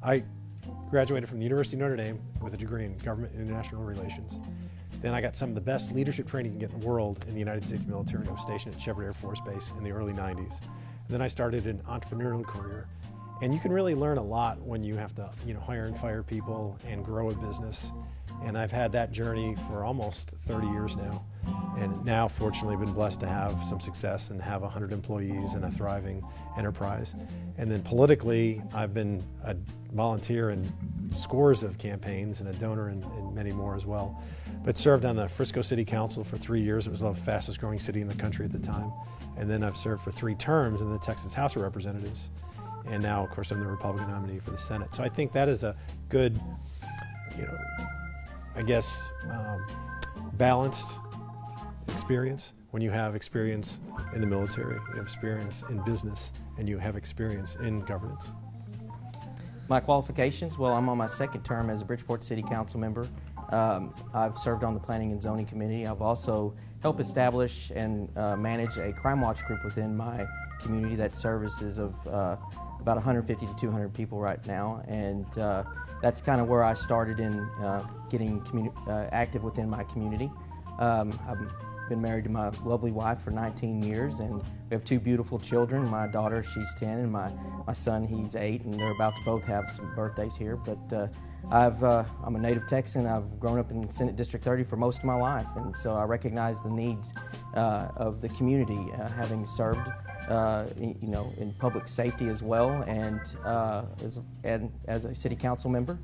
I graduated from the University of Notre Dame with a degree in Government and International Relations. Then I got some of the best leadership training you can get in the world in the United States military. I was stationed at Shepherd Air Force Base in the early 90s. And then I started an entrepreneurial career. And you can really learn a lot when you have to, hire and fire people and grow a business. And I've had that journey for almost 30 years now. And now, fortunately, been blessed to have some success and have 100 employees and a thriving enterprise. And then politically, I've been a volunteer in scores of campaigns and a donor in many more as well. But served on the Frisco City Council for 3 years. It was the fastest growing city in the country at the time. And then I've served for 3 terms in the Texas House of Representatives. And now, of course, I'm the Republican nominee for the Senate. So I think that is a good, balanced experience. When you have experience in the military, you have experience in business, and you have experience in governance. My qualifications, well, I'm on my 2nd term as a Bridgeport City Council member. I've served on the Planning and Zoning Committee. I've also helped establish and manage a crime watch group within my community that services of about 150 to 200 people right now, and that's kind of where I started in getting active within my community. I've been married to my lovely wife for 19 years, and we have 2 beautiful children. My daughter, she's 10, and my son, he's 8, and they're about to both have some birthdays here. But I'm a native Texan. I've grown up in Senate District 30 for most of my life, and so I recognize the needs of the community, having served in public safety as well, and as a city council member.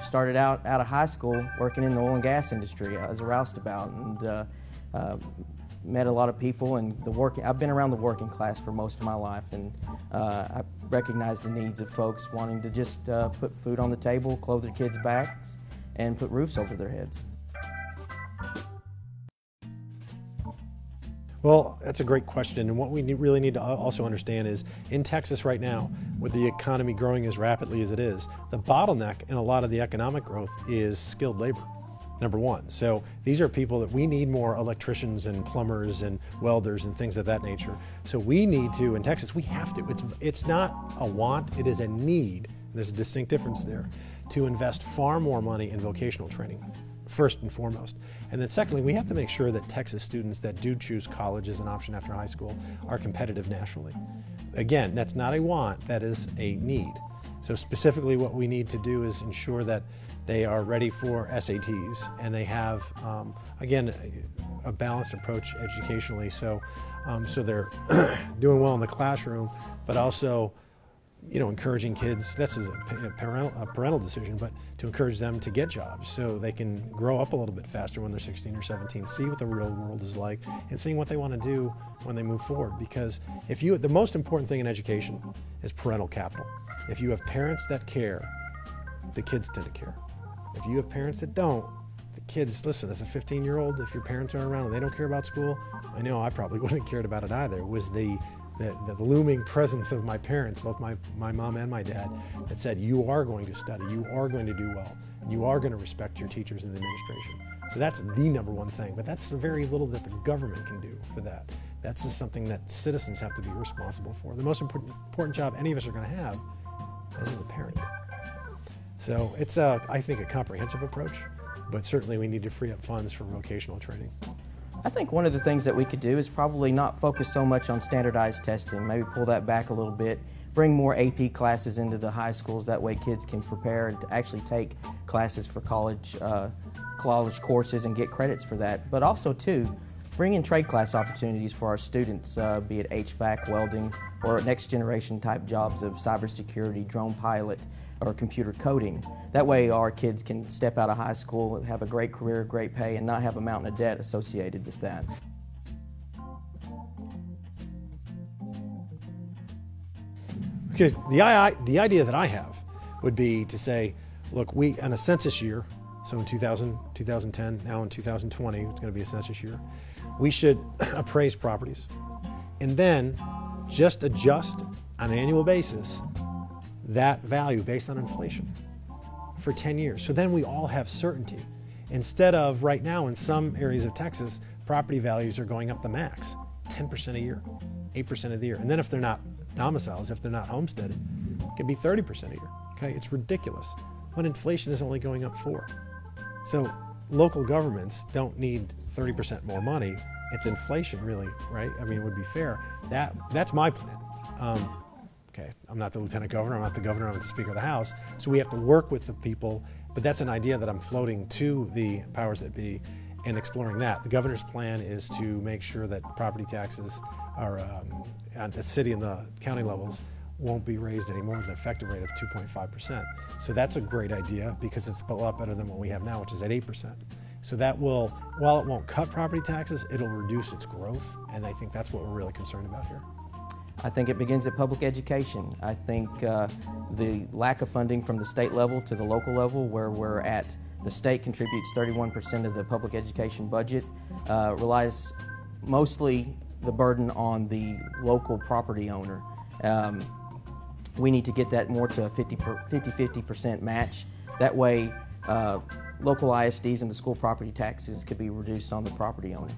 Started out of high school working in the oil and gas industry as a roustabout, and met a lot of people. And I've been around the working class for most of my life, and I recognize the needs of folks wanting to just put food on the table, clothe their kids' backs, and put roofs over their heads. Well, that's a great question, and what we really need to also understand is, in Texas right now, with the economy growing as rapidly as it is, the bottleneck in a lot of the economic growth is skilled labor, number one. So these are people that we need more electricians and plumbers and welders and things of that nature. So we need to, in Texas, we have to, it's not a want, it is a need, there's a distinct difference there, to invest far more money in vocational training, first and foremost. And then secondly, we have to make sure that Texas students that do choose college as an option after high school are competitive nationally. Again, that's not a want, that is a need. So specifically what we need to do is ensure that they are ready for SATs and they have, again, a balanced approach educationally. So they're doing well in the classroom, but also encouraging kids, this is a parental decision, but to encourage them to get jobs so they can grow up a little bit faster when they're 16 or 17, see what the real world is like, and seeing what they want to do when they move forward. Because the most important thing in education is parental capital. If you have parents that care, the kids tend to care. If you have parents that don't, the kids, listen, as a 15-year-old, if your parents aren't around and they don't care about school, I know I probably wouldn't have cared about it either. It was the looming presence of my parents, both my mom and my dad, that said, you are going to study, you are going to do well, and you are going to respect your teachers and the administration. So that's the number one thing, but that's the very little that the government can do for that. That's just something that citizens have to be responsible for. The most important job any of us are going to have is as a parent. So it's, I think, a comprehensive approach, but certainly we need to free up funds for vocational training. I think one of the things that we could do is probably not focus so much on standardized testing, maybe pull that back a little bit, bring more AP classes into the high schools, that way kids can prepare and to actually take classes for college courses and get credits for that. But also too, bring in trade class opportunities for our students, be it HVAC, welding, or next generation type jobs of cybersecurity, drone pilot, or computer coding. That way our kids can step out of high school, have a great career, great pay, and not have a mountain of debt associated with that. Because the idea that I have would be to say, look, we, in a census year, so in 2000, 2010, now in 2020, it's going to be a census year, we should appraise properties and then just adjust on an annual basis that value based on inflation for 10 years. So then we all have certainty. Instead of right now in some areas of Texas, property values are going up the max 10% a year, 8% of the year. And then if they're not domiciles, if they're not homesteaded, it can be 30% a year. Okay, it's ridiculous when inflation is only going up 4%. So local governments don't need 30% more money. It's inflation, really, right? I mean, it would be fair. That's my plan. Okay, I'm not the lieutenant governor, I'm not the governor, I'm the Speaker of the House. So we have to work with the people, but that's an idea that I'm floating to the powers that be and exploring that. The governor's plan is to make sure that property taxes are at the city and the county levels won't be raised anymore with an effective rate of 2.5%. So that's a great idea because it's a lot better than what we have now, which is at 8%. So that will, while it won't cut property taxes, it'll reduce its growth, and I think that's what we're really concerned about here. I think it begins at public education. I think the lack of funding from the state level to the local level, where we're at, the state contributes 31% of the public education budget, relies mostly the burden on the local property owner. We need to get that more to a 50-50% match. That way, local ISDs and the school property taxes could be reduced on the property owner.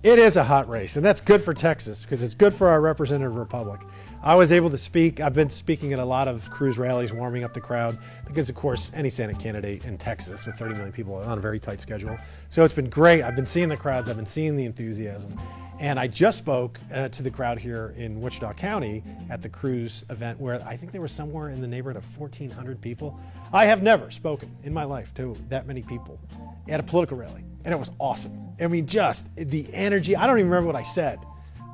It is a hot race, and that's good for Texas because it's good for our representative republic. I was able to speak. I've been speaking at a lot of Cruz rallies, warming up the crowd, because of course any Senate candidate in Texas with 30 million people on a very tight schedule. So it's been great. I've been seeing the crowds. I've been seeing the enthusiasm. And I just spoke to the crowd here in Wichita County at the Cruz event where I think there was somewhere in the neighborhood of 1,400 people. I have never spoken in my life to that many people at a political rally, and it was awesome. I mean, just the energy. I don't even remember what I said,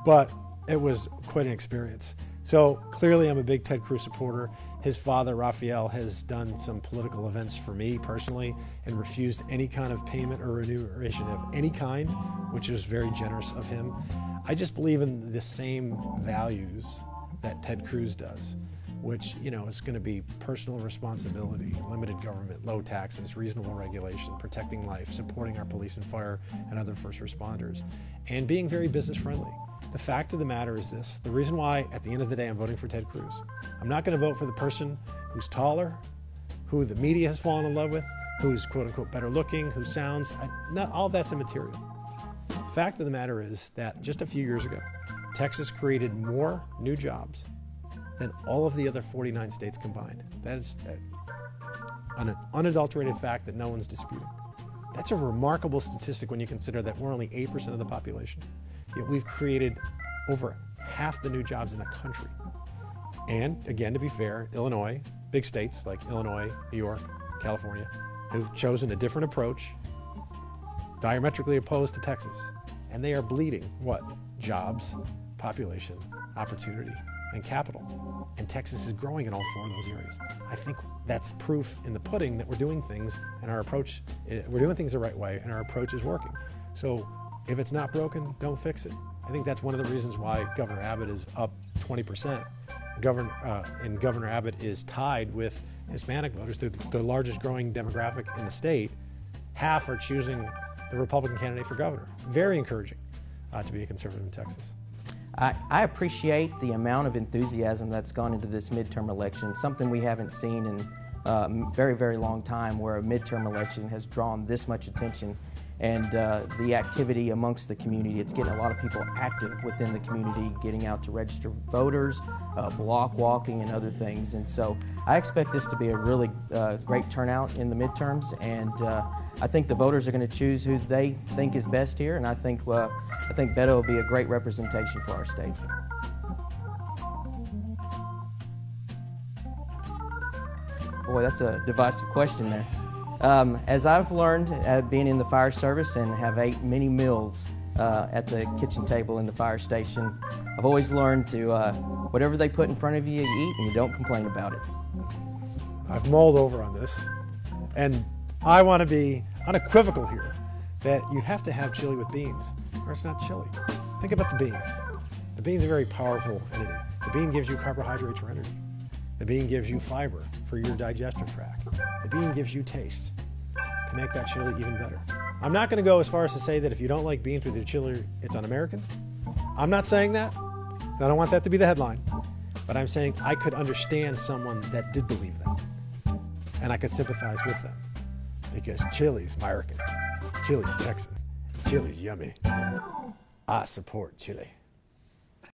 but it was quite an experience. So clearly I'm a big Ted Cruz supporter. His father, Raphael, has done some political events for me personally and refused any kind of payment or remuneration of any kind, which was very generous of him. I just believe in the same values that Ted Cruz does, which, you know, is going to be personal responsibility, limited government, low taxes, reasonable regulation, protecting life, supporting our police and fire and other first responders, and being very business friendly. The fact of the matter is this: the reason why at the end of the day I'm voting for Ted Cruz, I'm not going to vote for the person who's taller, who the media has fallen in love with, who's quote unquote better looking, who sounds, not all that's immaterial. The fact of the matter is that just a few years ago, Texas created more new jobs than all of the other 49 states combined. That is an unadulterated fact that no one's disputing. That's a remarkable statistic when you consider that we're only 8% of the population. Yet we've created over half the new jobs in the country. And again, to be fair, Illinois, big states like Illinois, New York, California, have chosen a different approach, diametrically opposed to Texas. And they are bleeding what? Jobs, population, opportunity, and capital. And Texas is growing in all 4 of those areas. I think that's proof in the pudding that we're doing things and our approach, we're doing things the right way and our approach is working. So if it's not broken, don't fix it. I think that's one of the reasons why Governor Abbott is up 20%. And Governor Abbott is tied with Hispanic voters, the largest growing demographic in the state. Half are choosing the Republican candidate for governor. Very encouraging to be a conservative in Texas. I appreciate the amount of enthusiasm that's gone into this midterm election, something we haven't seen in a very, very long time, where a midterm election has drawn this much attention, and the activity amongst the community. It's getting a lot of people active within the community, getting out to register voters, block walking and other things. And so I expect this to be a really great turnout in the midterms, and I think the voters are going to choose who they think is best here, and I think Beto will be a great representation for our state. Boy, that's a divisive question there. As I've learned, being in the fire service and have ate many meals at the kitchen table in the fire station, I've always learned to, whatever they put in front of you, you eat and you don't complain about it. I've mulled over on this, and I want to be unequivocal here that you have to have chili with beans, or it's not chili. Think about the bean. The bean's a very powerful entity. The bean gives you carbohydrates for energy. The bean gives you fiber for your digestive tract. The bean gives you taste to make that chili even better. I'm not going to go as far as to say that if you don't like beans with your chili, it's un-American. I'm not saying that. I don't want that to be the headline. But I'm saying I could understand someone that did believe that. And I could sympathize with them. Because chili's American. Chili's Texan. Chili's yummy. I support chili.